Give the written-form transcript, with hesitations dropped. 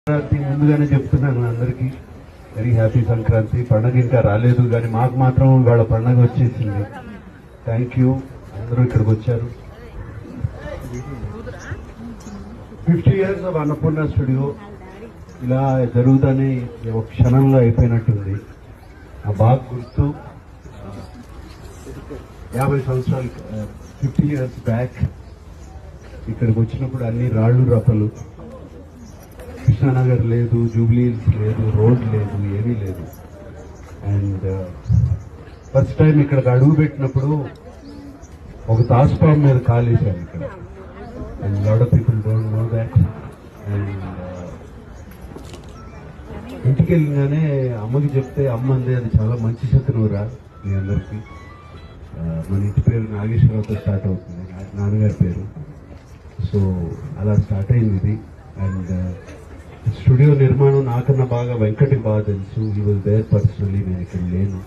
సంక్రాంతి ముందుగానే చెప్తున్నాను అందరికీ వెరీ హ్యాపీ సంక్రాంతి. పండగ ఇంకా రాలేదు కానీ మాకు మాత్రం ఇవాళ పండగ వచ్చేసింది. థ్యాంక్ యూ అందరూ ఇక్కడికి వచ్చారు. 50 years ఆఫ్ అన్నపూర్ణ స్టూడియో ఇలా జరుగుతానే ఒక క్షణంలో అయిపోయినట్టుంది. ఆ బాగా గుర్తు 50 సంవత్సరాలు 50 years బ్యాక్ ఇక్కడికి వచ్చినప్పుడు అన్ని రాళ్ళు రప్పలు, కృష్ణానగర్ లేదు, జూబ్లీహిల్స్ లేదు, రోడ్ లేదు, ఏమీ లేదు. అండ్ ఫస్ట్ టైం ఇక్కడికి అడుగు పెట్టినప్పుడు ఒక తాస్పాం మీద కాలేశాను ఇక్కడ. And lot of people don't know that. And ఇంటికి వెళ్ళినానే అమ్మకి చెప్తే అమ్మ అందే అది చాలా మంచి శకునురా మీ అందరికీ. మన ఇంటి పేరు నాగేశ్వరరావుతో స్టార్ట్ అవుతుంది, నాన్నగారి పేరు. సో అలా స్టార్ట్ అయింది ఇది. అండ్ స్టూడియో నిర్మాణం నాకన్నా బాగా వెంకటికి బాగా తెలుసు. ఈ వాజ్ దేర్ పర్సనలీ, నేను ఇక్కడ లేను.